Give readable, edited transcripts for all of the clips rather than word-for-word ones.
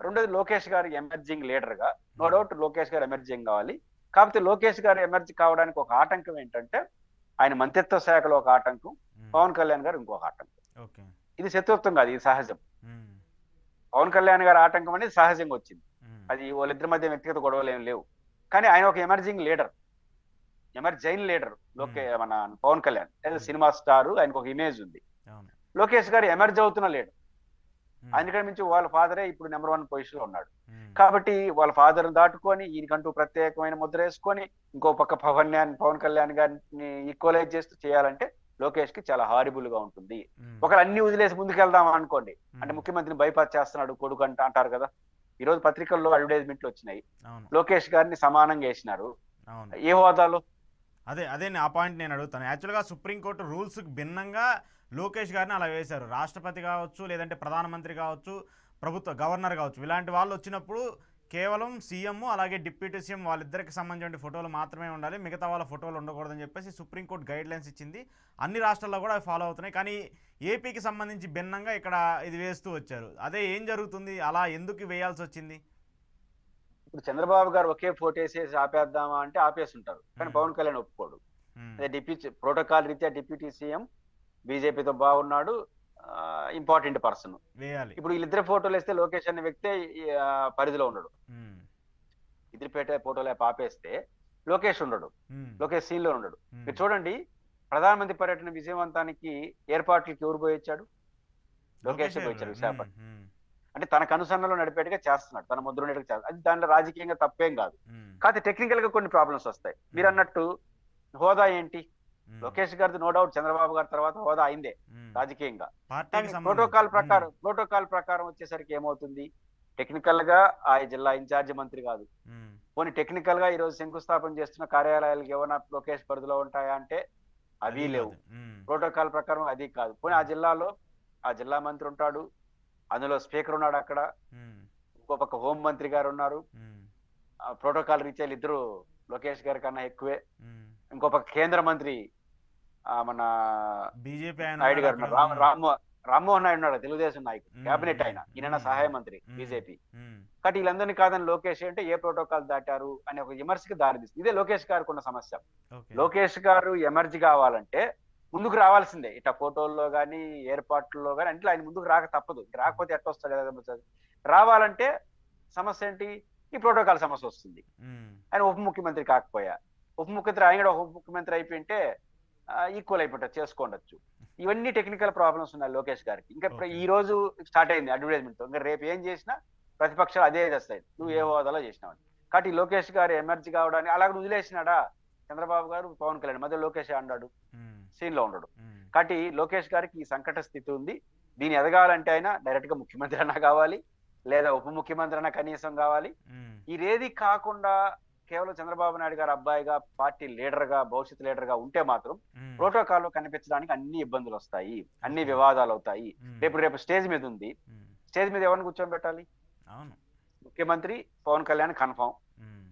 రెండోది లోకేష్ గారు emerging leader గా, నో డౌట్ లోకేష్ గారు ఎమర్జింగ్ కావాలి. కాకపోతే లోకేష్ గారు ఎమర్జీ కావడానికి ఒక ఆటంకం ఏంటంటే ఆయన మంత్రిత్వ శాఖలో ఒక ఆటంకం, హ్మ్. పవన్ కళ్యాణ్ గారు ఇంకొక ఆటంకం. ఓకే. ఇది శత్రుత్వం కాదు, ఇది సహజం. హ్మ్. పవన్ కళ్యాణ్ గారి ఆటంకం అనేది సహజంగా వచ్చింది. హ్మ్. అది వాళ్ళిద్దరి మధ్య వ్యక్తిగత గొడవలు ఏం లేవు. కానీ ఆయన ఒక ఎమర్జింగ్ లీడర్, ఎమర్జైన్ లీడర్. హ్మ్. మన పవన్ కళ్యాణ్ ఏదో హ్మ్. సినిమా స్టార్, ఆయనకు ఒక ఇమేజ్ ఉంది. అవును. లోకేష్ గారు ఎమర్జ్ అవుతున్న లీడర్. హ్మ్. అందుకని మించి వాళ్ళ ఫాదరే ఇప్పుడు నెంబర్ 1 పొజిషన్ లో ఉన్నాడు. హ్మ్. కాబట్టి వాళ్ళ ఫాదర్ దాటుకొని ఈయనకంటూ ప్రత్యేకమైన ముద్ర వేసుకొని ఇంకో పక్క పవన్ కళ్యాణ్ గారిని ఈక్వలైజ్ చేస్తూ చేయాలంటే లోకేష్ కి చాలా హారిబుల్ గా ఉంటుంది. హ్మ్. ఒకరు అన్ని వదిలేసి ముందుకెళ్దాం అనుకోండి, అంటే హ్మ్. ముఖ్యమంత్రిని బైపాస్ చేస్తున్నాడు కొడుకు అంటారు కదా. ఈ రోజు పత్రికల్లో అడ్వర్టైజ్మెంట్లు వచ్చినాయి, అవును. లోకేష్ గారిని సమానంగా వేసినారు. అవును. ఏ హోదాలో? అదే ఆ పాయింట్ నేను అడుగుతాను. యాక్చువల్‌గా సుప్రీంకోర్టు రూల్స్‌కి భిన్నంగా లోకేష్ గారిని అలా వేశారు. రాష్ట్రపతి కావచ్చు, లేదంటే ప్రధానమంత్రి కావచ్చు, గవర్నర్ కావచ్చు. ఇలాంటి వాళ్ళు వచ్చినప్పుడు కేవలం సీఎం అలాగే డిప్యూటీ సీఎం వాళ్ళిద్దరికి సంబంధించిన ఫోటోలు మాత్రమే ఉండాలి. మిగతా వాళ్ళ ఫోటోలు ఉండకూడదని చెప్పేసి సుప్రీంకోర్టు గైడ్‌లైన్స్ ఇచ్చింది. అన్ని రాష్ట్రాల్లో కూడా అవి ఫాలో అవుతున్నాయి. కానీ ఏపీకి సంబంధించి భిన్నంగా ఇక్కడ ఇది వేస్తూ వచ్చారు. అదే ఏం జరుగుతుంది? అలా ఎందుకు వేయాల్సొచ్చింది? ఇప్పుడు చంద్రబాబు గారు ఒకే ఫోటో వేసేసి ఆపేద్దామా అంటే ఆపేస్తుంటారు, కానీ హ్మ్. పవన్ కళ్యాణ్ ఒప్పుకోడు. హ్మ్. అదే ప్రోటోకాల్ రీత్యా డిప్యూటీ సీఎం బీజేపీతో బాగున్నాడు, ఇంపార్టెంట్ పర్సన్. వేయాలి. ఇప్పుడు వీళ్ళిద్దరు ఫోటోలు వేస్తే లోకేష్ అనే వ్యక్తే పరిధిలో ఉండడు. హ్మ్. ఇద్దరిపేట ఫోటోలు ఆపేస్తే లోకేష్ ఉండడు, హ్మ్. లోకేష్ సీన్ లో ఉండడు. హ్మ్. మీరు చూడండి, ప్రధానమంత్రి పర్యటన విజయవంతానికి ఏర్పాట్లకి ఎవరు పోయొచ్చాడు? లోకేష్ లోకేషే పోయించాడు వెళ్ళాడు. హ్మ్. విశాఖపట్నం. హ్మ్. అంటే తన కనుసన్నలో నడిపేట్టుగా చేస్తున్నాడు, తన ముద్ర ఉండేట్టుగా చేస్తాడు. అది దాంట్లో రాజకీయంగా తప్పేం కాదు. హ్మ్. కాకపోతే టెక్నికల్ గా కొన్ని ప్రాబ్లమ్స్ వస్తాయి. మీరు హ్మ్. అన్నట్టు హోదా ఏంటి? హ్మ్. లోకేష్ గారిది నో డౌట్ చంద్రబాబు గారి తర్వాత హోదా అయిందే హ్మ్. రాజకీయంగా. పార్టీకి కానీ సంబంధించి. హ్మ్. ప్రోటోకాల్ ప్రకారం వచ్చేసరికి ఏమవుతుంది? టెక్నికల్ గా ఆ జిల్లా ఇన్ఛార్జ్ మంత్రి కాదు. హ్మ్. పోనీ టెక్నికల్ గా ఈ రోజు శంకుస్థాపన చేస్తున్న కార్యాలయాలకు ఏమైనా లోకేష్ పరిధిలో ఉంటాయా అంటే అవి అది లేవు. గాదు. హ్మ్. ప్రోటోకాల్ ప్రకారం అది కాదు. పోనీ ఆ హ్మ్. జిల్లాలో ఆ జిల్లా మంత్రి ఉంటాడు, అందులో స్పీకర్ ఉన్నాడు అక్కడ, హ్మ్. ఇంకో పక్క హోం మంత్రి గారు ఉన్నారు. హ్మ్. ప్రోటోకాల్ రీత్యా ఇద్దరు లోకేష్ గారి కన్నా ఎక్కువే. హ్మ్. ఇంకో పక్క కేంద్ర మంత్రి మన బీజేపీ నాయుడు ఆయనున్నాడు గారు అక్కడ. ఉన్నారు. హ్మ్. రామ్మోహన్ నాయుడు ఉన్నాడు, తెలుగుదేశం నాయకుడు, హ్మ్. కేబినెట్ హ్మ్. ఆయన, ఈయన హ్మ్. సహాయ హ్మ్. మంత్రి హ్మ్. బీజేపీ. హ్మ్. కాబట్టి వీళ్ళందరినీ కాదని లోకేష్ అంటే ఏ ప్రోటోకాల్ దాటారు అనే ఒక విమర్శకి దారితీస్తుంది. ఇదే లోకేష్ గారికి ఉన్న సమస్య. ఓకే. లోకేష్ గారు ఎమర్జీ కావాలంటే ముందుకు రావాల్సిందే. ఇట్లా ఫోటోల్లో గానీ, ఏర్పాట్లలో గానీ అంటే ఆయన ముందుకు రాక తప్పదు. హ్మ్. రాకపోతే ఎట్టొస్తాడు కదా. రావాలంటే సమస్య ఏంటి? ఈ ప్రోటోకాల్ సమస్య వస్తుంది. హ్మ్. ఆయన ఉప ముఖ్యమంత్రి కాకపోయా. ఉప ముఖ్యమంత్రి ఆయన కూడా ఉప ముఖ్యమంత్రి అయిపోయింటే ఈక్వల్ అయిపోతారు, చేసుకోండొచ్చు. ఇవన్నీ టెక్నికల్ ప్రాబ్లమ్స్ ఉన్నాయి లోకేష్ గారికి. ఇంకా ఓకే. ఈ రోజు స్టార్ట్ అయింది అడ్వర్టైజ్మెంట్. ఇంకా రేపు ఏం చేసినా ప్రతిపక్షాలు అదే చేస్తాయి, నువ్వు ఏ హ్మ్. హోదాలో చేసినావు. కాబట్టి ఈ లోకేష్ గారు ఎమర్జీ కావడానికి అలాగ వదిలేసినాడా చంద్రబాబు గారు, పవన్ కళ్యాణ్ మధ్య లోకేష్ అన్నాడు, హ్మ్. సీన్ లో ఉండడు. హ్మ్. కాబట్టి లోకేష్ గారికి ఈ సంకట స్థితి ఉంది. దీన్ని ఎదగాలంటే ఆయన డైరెక్ట్ గా ముఖ్యమంత్రి అన్నా కావాలి, లేదా ఉప ముఖ్యమంత్రి అన్నా కనీసం కావాలి. హ్మ్. ఇదేది కాకుండా కేవలం చంద్రబాబు నాయుడు గారు అబ్బాయిగా, పార్టీ లీడర్ గా, భవిష్యత్ లీడర్ గా ఉంటే మాత్రం హ్మ్. ప్రోటోకాల్ లో కనిపించడానికి అన్ని ఇబ్బందులు వస్తాయి, అన్ని ఓకే. వివాదాలు అవుతాయి. హ్మ్. రేపు స్టేజ్ మీద ఉంది. హ్మ్. స్టేజ్ మీద ఎవరిని కూర్చోబెట్టాలి? అవును. ముఖ్యమంత్రి, పవన్ కళ్యాణ్ కన్ఫర్మ్. హ్మ్.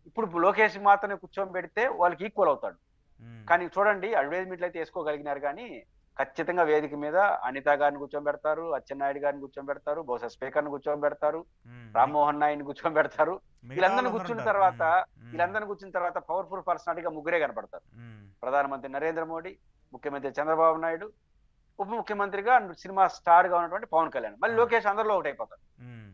ఇప్పుడు లోకేష్ మాత్రమే కూర్చోబెడితే వాళ్ళకి ఈక్వల్ అవుతాడు. హ్మ్. కానీ చూడండి, అడ్వర్టైజ్మెంట్లు అయితే వేసుకోగలిగినారు కానీ ఖచ్చితంగా వేదిక మీద అనిత గారిని కూర్చోబెడతారు, అచ్చెన్నాయుడు గారిని కూర్చోబెడతారు, బహుశా స్పీకర్‌ని కూర్చోబెడతారు, హ్మ్. రామ్మోహన్ నాయుడుని కూర్చోబెడతారు. మిగతా వాళ్ళందరుంటారు. హ్మ్. హ్మ్. వీళ్ళందరిని కూర్చున్న తర్వాత పవర్‌ఫుల్ పర్సనాలిటీగా ముగ్గురే కనపడతారు. హ్మ్. ప్రధానమంత్రి నరేంద్ర మోడీ, ముఖ్యమంత్రి చంద్రబాబు నాయుడు, ఉప ముఖ్యమంత్రిగా సినిమా స్టార్‌గా ఉన్నటువంటి పవన్ కళ్యాణ్. మళ్ళీ అవును. లోకేష్ అందరిలో ఒకటైపోతాడు. హ్మ్.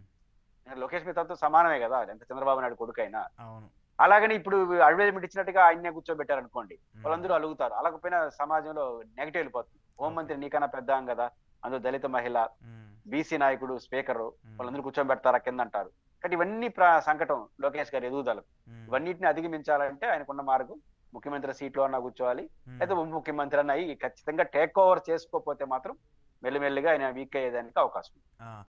లోకేష్ మిగతాతో సమానమే కదా, ఎంత చంద్రబాబు నాయుడు కొడుకైనా. అవును. అలాగని ఇప్పుడు అడ్వర్టైజ్మెంట్ ఇచ్చినట్టుగా ఆయన్నే కూర్చోబెట్టారనుకోండి, హ్మ్. వాళ్ళందరూ అలుగుతారు. అలగకపోయినా సమాజంలో నెగెటివ్ వెళ్ళిపోతుంది. ఓకే. హోంమంత్రి నీకన్నా పెద్దామె గదా, అందులో దళిత మహిళ, హ్మ్. బీసీ నాయకుడు, స్పీకరు, హ్మ్. వాళ్ళందరూ కూర్చోబెడతారా కిందంటారు. కాబట్టి ఇవన్నీ సంకటం లోకేష్ గారి ఎదుగుదలకు. హ్మ్. ఇవన్నిటిని అధిగమించాలంటే ఆయనకున్న మార్గం ముఖ్యమంత్రి సీట్‌లో అన్నా కూర్చోవాలి, హ్మ్. లేదా ఉప ముఖ్యమంత్రి అన్నా అయ్యి ఖచ్చితంగా టేక్ ఓవర్ చేసుకోకపోతే మాత్రం మెల్లిమెల్లిగా ఆయన వీక్ అయ్యేదానికి అవకాశం ఉంది. ఆ!